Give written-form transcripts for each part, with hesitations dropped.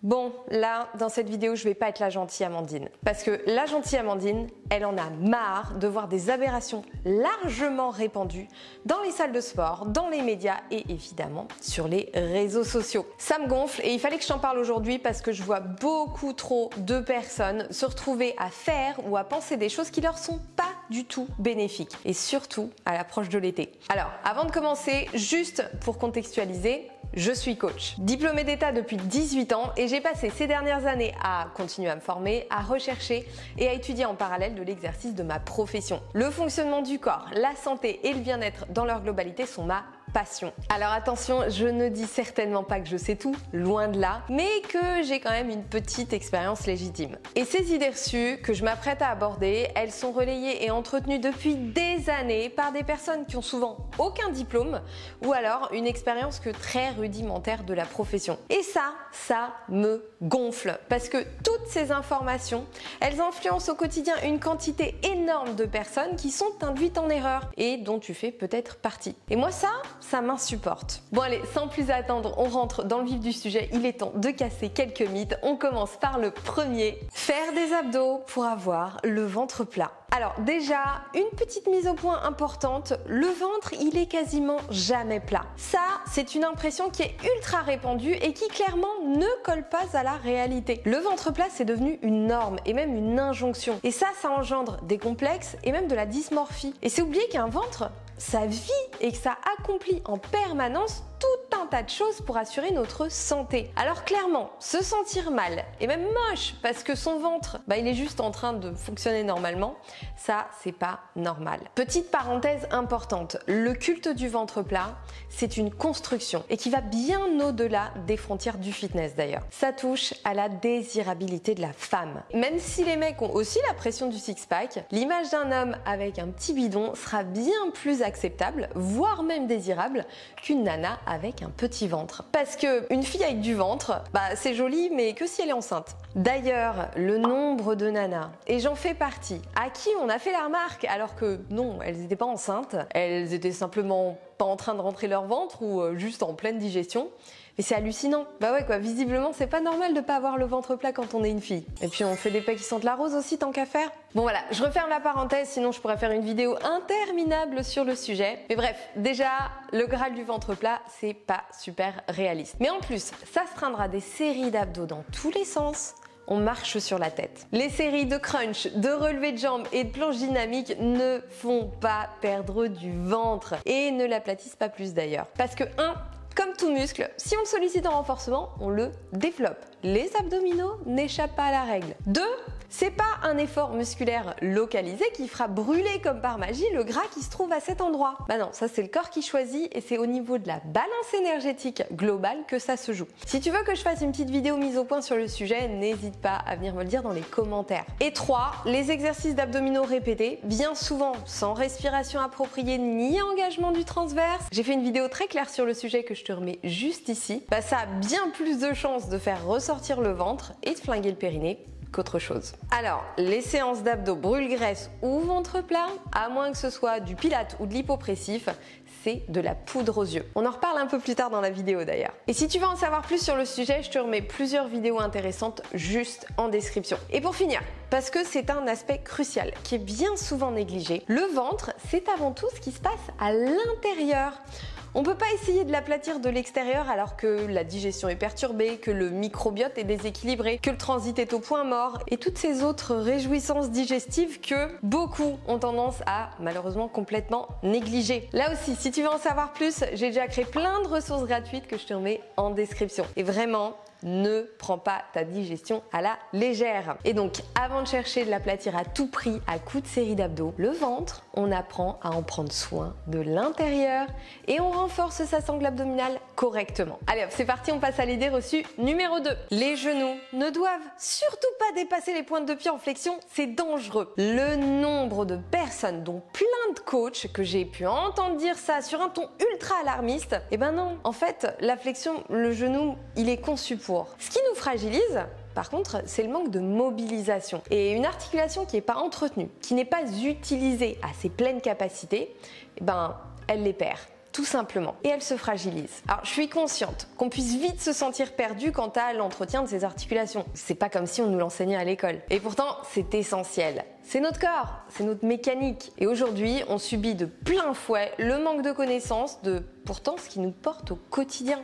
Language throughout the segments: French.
Bon, là, dans cette vidéo, je vais pas être la gentille Amandine. Parce que la gentille Amandine, elle en a marre de voir des aberrations largement répandues dans les salles de sport, dans les médias et évidemment sur les réseaux sociaux. Ça me gonfle et il fallait que je t'en parle aujourd'hui parce que je vois beaucoup trop de personnes se retrouver à faire ou à penser des choses qui leur sont pas du tout bénéfiques. Et surtout à l'approche de l'été. Alors, avant de commencer, juste pour contextualiser, je suis coach, diplômée d'État depuis 18 ans et j'ai passé ces dernières années à continuer à me former, à rechercher et à étudier en parallèle de l'exercice de ma profession. Le fonctionnement du corps, la santé et le bien-être dans leur globalité sont ma passion. Alors attention, je ne dis certainement pas que je sais tout, loin de là, mais que j'ai quand même une petite expérience légitime. Et ces idées reçues que je m'apprête à aborder, elles sont relayées et entretenues depuis des années par des personnes qui ont souvent aucun diplôme ou alors une expérience que très rudimentaire de la profession. Et ça me gonfle parce que toutes ces informations, elles influencent au quotidien une quantité énorme de personnes qui sont induites en erreur et dont tu fais peut-être partie. Et moi ça m'insupporte. Bon allez, sans plus attendre, on rentre dans le vif du sujet. Il est temps de casser quelques mythes. On commence par le premier. Faire des abdos pour avoir le ventre plat. Alors déjà, une petite mise au point importante, le ventre il est quasiment jamais plat. Ça, c'est une impression qui est ultra répandue et qui clairement ne colle pas à la réalité. Le ventre plat c'est devenu une norme et même une injonction. Et ça engendre des complexes et même de la dysmorphie. Et c'est oublier qu'un ventre, ça vit et que ça accomplit en permanence tout un tas de choses pour assurer notre santé. Alors clairement, se sentir mal et même moche parce que son ventre, il est juste en train de fonctionner normalement, ça c'est pas normal. Petite parenthèse importante, le culte du ventre plat, c'est une construction et qui va bien au-delà des frontières du fitness d'ailleurs. Ça touche à la désirabilité de la femme. Même si les mecs ont aussi la pression du six-pack, l'image d'un homme avec un petit bidon sera bien plus acceptable, voire même désirable, qu'une nana avec un petit ventre. Parce que une fille avec du ventre, c'est joli, mais que si elle est enceinte. D'ailleurs, le nombre de nanas, et j'en fais partie, à qui on a fait la remarque alors que non, elles n'étaient pas enceintes, elles étaient simplement pas en train de rentrer leur ventre ou juste en pleine digestion. Mais c'est hallucinant. Visiblement c'est pas normal de pas avoir le ventre plat quand on est une fille. Et puis on fait des pecs qui sentent la rose aussi tant qu'à faire. Bon voilà, je referme la parenthèse, sinon je pourrais faire une vidéo interminable sur le sujet. Mais bref, déjà, le Graal du ventre plat, c'est pas super réaliste. Mais en plus, s'astreindre à des séries d'abdos dans tous les sens, on marche sur la tête. Les séries de crunch, de relevés de jambes et de planches dynamiques ne font pas perdre du ventre et ne l'aplatissent pas plus d'ailleurs. Parce que comme tout muscle, si on le sollicite en renforcement, on le développe. Les abdominaux n'échappent pas à la règle. 2, c'est pas un effort musculaire localisé qui fera brûler comme par magie le gras qui se trouve à cet endroit. Non, ça c'est le corps qui choisit et c'est au niveau de la balance énergétique globale que ça se joue. Si tu veux que je fasse une petite vidéo mise au point sur le sujet, n'hésite pas à venir me le dire dans les commentaires. Et 3, les exercices d'abdominaux répétés, bien souvent sans respiration appropriée ni engagement du transverse. J'ai fait une vidéo très claire sur le sujet que je te remets juste ici. Ça a bien plus de chances de faire ressortir le ventre et de flinguer le périnée qu'autre chose. Alors, les séances d'abdos brûle-graisse ou ventre plat, à moins que ce soit du pilate ou de l'hypopressif, c'est de la poudre aux yeux. On en reparle un peu plus tard dans la vidéo d'ailleurs. Et si tu veux en savoir plus sur le sujet, je te remets plusieurs vidéos intéressantes juste en description. Et pour finir, parce que c'est un aspect crucial qui est bien souvent négligé, le ventre, c'est avant tout ce qui se passe à l'intérieur. On peut pas essayer de l'aplatir de l'extérieur alors que la digestion est perturbée, que le microbiote est déséquilibré, que le transit est au point mort et toutes ces autres réjouissances digestives que beaucoup ont tendance à malheureusement complètement négliger. Là aussi, si tu veux en savoir plus, j'ai déjà créé plein de ressources gratuites que je te remets en description. Et vraiment, ne prends pas ta digestion à la légère. Et donc, avant de chercher de l'aplatir à tout prix à coups de série d'abdos, le ventre, on apprend à en prendre soin de l'intérieur et on renforce sa sangle abdominale correctement. Allez hop, c'est parti, on passe à l'idée reçue numéro 2. Les genoux ne doivent surtout pas dépasser les pointes de pied en flexion, c'est dangereux. Le nombre de personnes, dont plein de coachs, que j'ai pu entendre dire ça sur un ton ultra alarmiste, non, en fait, la flexion, le genou, il est conçu pour. Ce qui nous fragilise, par contre, c'est le manque de mobilisation. Et une articulation qui n'est pas entretenue, qui n'est pas utilisée à ses pleines capacités, elle les perd. tout simplement, et elle se fragilise. Alors je suis consciente qu'on puisse vite se sentir perdu quant à l'entretien de ses articulations. C'est pas comme si on nous l'enseignait à l'école. Et pourtant, c'est essentiel. C'est notre corps, c'est notre mécanique. Et aujourd'hui, on subit de plein fouet le manque de connaissances de pourtant ce qui nous porte au quotidien,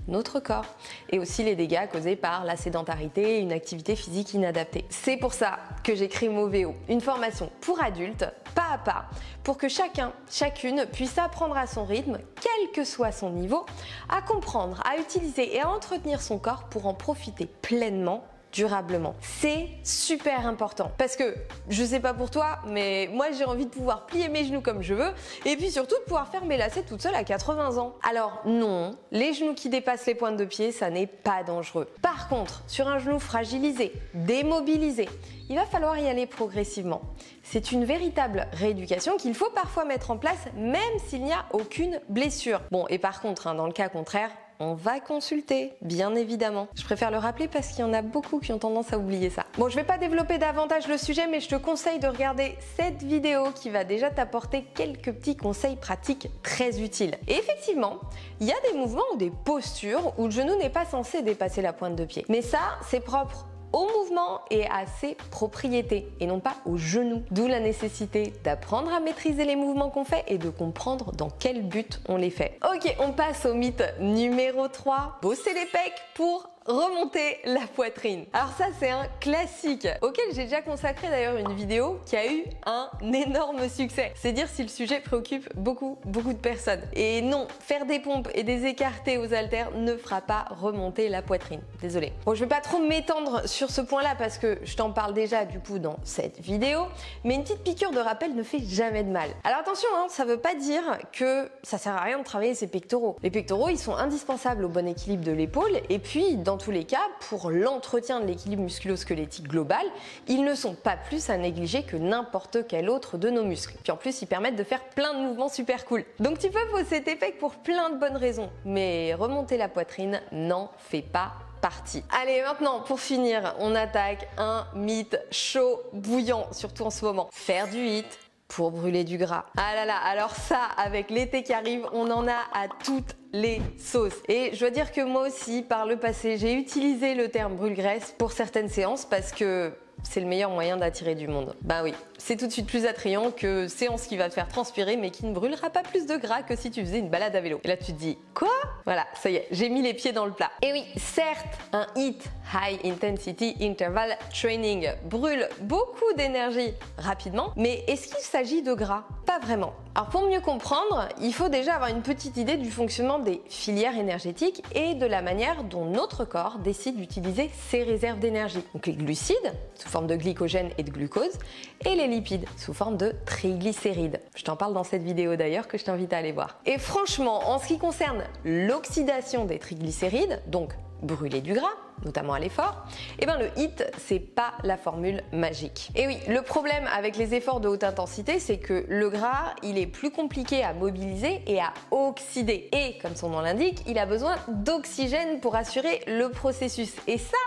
notre corps, et aussi les dégâts causés par la sédentarité et une activité physique inadaptée. C'est pour ça que j'ai créé Moveo, une formation pour adultes, pas à pas, pour que chacun, chacune puisse apprendre à son rythme, quel que soit son niveau, à comprendre, à utiliser et à entretenir son corps pour en profiter pleinement, durablement. C'est super important parce que je sais pas pour toi, mais moi j'ai envie de pouvoir plier mes genoux comme je veux et puis surtout de pouvoir faire mes lacets toute seule à 80 ans. Alors non, les genoux qui dépassent les pointes de pied, ça n'est pas dangereux. Par contre, sur un genou fragilisé, démobilisé, il va falloir y aller progressivement. C'est une véritable rééducation qu'il faut parfois mettre en place même s'il n'y a aucune blessure. Bon, et par contre, dans le cas contraire, on va consulter, bien évidemment. Je préfère le rappeler parce qu'il y en a beaucoup qui ont tendance à oublier ça. Bon, je vais pas développer davantage le sujet, mais je te conseille de regarder cette vidéo qui va déjà t'apporter quelques petits conseils pratiques très utiles. Et effectivement, il y a des mouvements ou des postures où le genou n'est pas censé dépasser la pointe de pied. Mais ça, c'est propre au mouvement et à ses propriétés et non pas au genou. D'où la nécessité d'apprendre à maîtriser les mouvements qu'on fait et de comprendre dans quel but on les fait. Ok, on passe au mythe numéro 3. Bosser les pecs pour remonter la poitrine. Alors ça, c'est un classique auquel j'ai déjà consacré d'ailleurs une vidéo qui a eu un énorme succès. C'est dire si le sujet préoccupe beaucoup de personnes. Et non, faire des pompes et des écartés aux haltères ne fera pas remonter la poitrine. Désolée. Bon, je vais pas trop m'étendre sur ce point-là parce que je t'en parle déjà du coup dans cette vidéo, mais une petite piqûre de rappel ne fait jamais de mal. Alors attention, ça veut pas dire que ça sert à rien de travailler ses pectoraux. Les pectoraux, ils sont indispensables au bon équilibre de l'épaule et puis dans tous les cas, pour l'entretien de l'équilibre musculo-squelettique global, ils ne sont pas plus à négliger que n'importe quel autre de nos muscles. Puis en plus, ils permettent de faire plein de mouvements super cool. Donc tu peux bosser tes pecs pour plein de bonnes raisons, mais remonter la poitrine n'en fait pas partie. Allez, maintenant, pour finir, on attaque un mythe chaud, bouillant, surtout en ce moment. Faire du HIIT pour brûler du gras. Ah là là, alors ça, avec l'été qui arrive, on en a à toutes les sauces. Et je dois dire que moi aussi, par le passé, j'ai utilisé le terme brûle-graisse pour certaines séances parce que c'est le meilleur moyen d'attirer du monde. Bah oui, c'est tout de suite plus attrayant que séance qui va te faire transpirer mais qui ne brûlera pas plus de gras que si tu faisais une balade à vélo. Et là tu te dis, quoi? Voilà, ça y est, j'ai mis les pieds dans le plat. Et oui, certes, un HIIT, High Intensity Interval Training, brûle beaucoup d'énergie rapidement, mais est-ce qu'il s'agit de gras? Pas vraiment. Alors pour mieux comprendre, il faut déjà avoir une petite idée du fonctionnement des filières énergétiques et de la manière dont notre corps décide d'utiliser ses réserves d'énergie. Donc les glucides, sous forme de glycogène et de glucose, et les lipides, sous forme de triglycérides. Je t'en parle dans cette vidéo d'ailleurs que je t'invite à aller voir. Et franchement, en ce qui concerne l'oxydation des triglycérides, donc brûler du gras, notamment à l'effort, et bien le HIIT, c'est pas la formule magique. Et oui, le problème avec les efforts de haute intensité, c'est que le gras, il est plus compliqué à mobiliser et à oxyder. Et comme son nom l'indique, il a besoin d'oxygène pour assurer le processus. Et ça,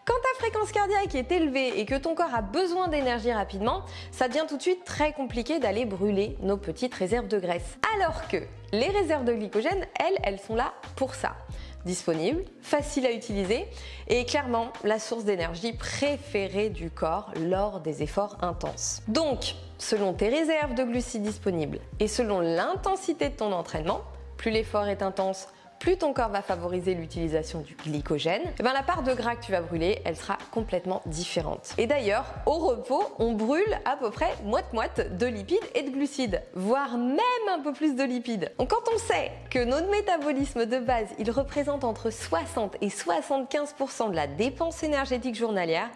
quand ta fréquence cardiaque est élevée et que ton corps a besoin d'énergie rapidement, ça devient tout de suite très compliqué d'aller brûler nos petites réserves de graisse. Alors que les réserves de glycogène, elles sont là pour ça. Disponible, facile à utiliser et clairement la source d'énergie préférée du corps lors des efforts intenses. Donc, selon tes réserves de glucides disponibles et selon l'intensité de ton entraînement, plus l'effort est intense, plus ton corps va favoriser l'utilisation du glycogène, et bien la part de gras que tu vas brûler, elle sera complètement différente. Et d'ailleurs, au repos, on brûle à peu près moite-moite de lipides et de glucides, voire même un peu plus de lipides. Donc quand on sait que notre métabolisme de base, il représente entre 60 et 75% de la dépense énergétique journalière,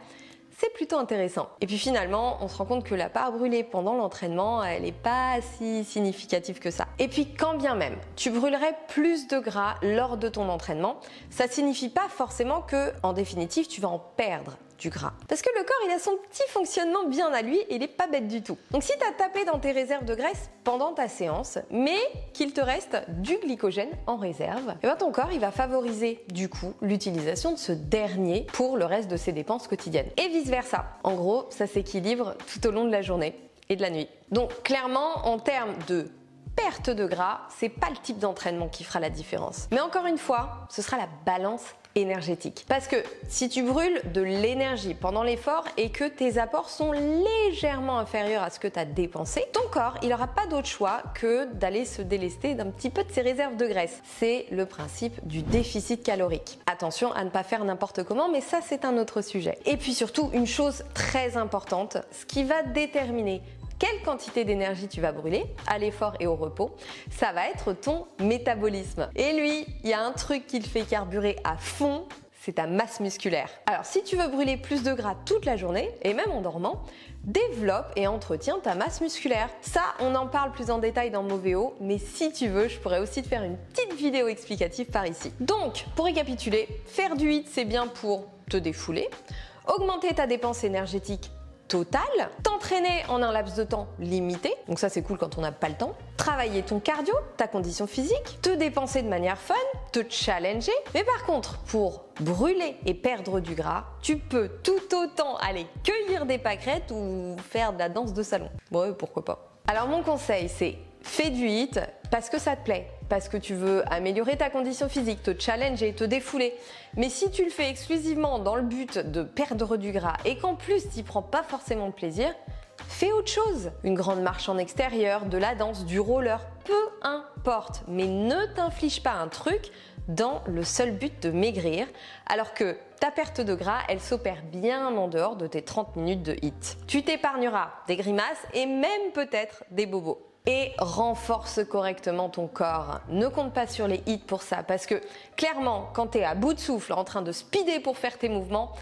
c'est plutôt intéressant. Et puis finalement, on se rend compte que la part brûlée pendant l'entraînement, elle n'est pas si significative que ça. Et puis quand bien même, tu brûlerais plus de gras lors de ton entraînement, ça signifie pas forcément que, en définitive, tu vas en perdre du gras. Parce que le corps, il a son petit fonctionnement bien à lui et il est pas bête du tout. Donc si tu as tapé dans tes réserves de graisse pendant ta séance, mais qu'il te reste du glycogène en réserve, et bien ton corps, il va favoriser du coup l'utilisation de ce dernier pour le reste de ses dépenses quotidiennes. Et vice versa. En gros, ça s'équilibre tout au long de la journée et de la nuit. Donc clairement, en termes de perte de gras, c'est pas le type d'entraînement qui fera la différence. Mais encore une fois, ce sera la balance énergétique. Parce que si tu brûles de l'énergie pendant l'effort et que tes apports sont légèrement inférieurs à ce que tu as dépensé, ton corps, il n'aura pas d'autre choix que d'aller se délester d'un petit peu de ses réserves de graisse. C'est le principe du déficit calorique. Attention à ne pas faire n'importe comment, mais ça c'est un autre sujet. Et puis surtout, une chose très importante, ce qui va déterminer quelle quantité d'énergie tu vas brûler à l'effort et au repos, ça va être ton métabolisme. Et lui, il y a un truc qui le fait carburer à fond, c'est ta masse musculaire. Alors si tu veux brûler plus de gras toute la journée, et même en dormant, développe et entretiens ta masse musculaire. Ça, on en parle plus en détail dans Moveo, mais si tu veux, je pourrais aussi te faire une petite vidéo explicative par ici. Donc, pour récapituler, faire du HIIT, c'est bien pour te défouler, augmenter ta dépense énergétique totale, t'entraîner en un laps de temps limité, donc ça c'est cool quand on n'a pas le temps, travailler ton cardio, ta condition physique, te dépenser de manière fun, te challenger, mais par contre pour brûler et perdre du gras, tu peux tout autant aller cueillir des pâquerettes ou faire de la danse de salon. Ouais, pourquoi pas. Alors mon conseil c'est fais du HIIT parce que ça te plaît, parce que tu veux améliorer ta condition physique, te challenger, te défouler. Mais si tu le fais exclusivement dans le but de perdre du gras et qu'en plus tu n'y prends pas forcément de plaisir, fais autre chose. Une grande marche en extérieur, de la danse, du roller, peu importe. Mais ne t'inflige pas un truc dans le seul but de maigrir, alors que ta perte de gras, elle s'opère bien en dehors de tes 30 minutes de HIIT. Tu t'épargneras des grimaces et même peut-être des bobos. Et renforce correctement ton corps. Ne compte pas sur les HIIT pour ça, parce que clairement, quand tu es à bout de souffle en train de speeder pour faire tes mouvements,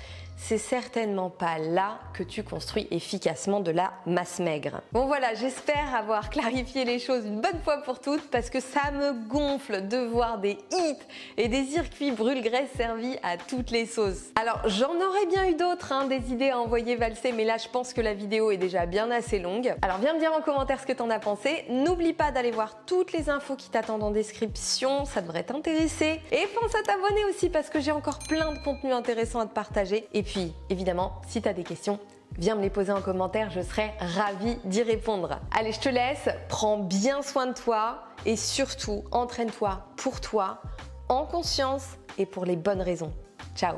c'est certainement pas là que tu construis efficacement de la masse maigre. Bon voilà, j'espère avoir clarifié les choses une bonne fois pour toutes parce que ça me gonfle de voir des HIIT et des circuits brûle-graisse servis à toutes les sauces. Alors j'en aurais bien eu d'autres, des idées à envoyer valser, mais là je pense que la vidéo est déjà bien assez longue. Alors viens me dire en commentaire ce que t'en as pensé. N'oublie pas d'aller voir toutes les infos qui t'attendent en description, ça devrait t'intéresser. Et pense à t'abonner aussi parce que j'ai encore plein de contenus intéressants à te partager. Et puis, évidemment, si tu as des questions, viens me les poser en commentaire, je serai ravie d'y répondre. Allez, je te laisse, prends bien soin de toi et surtout, entraîne-toi pour toi, en conscience et pour les bonnes raisons. Ciao!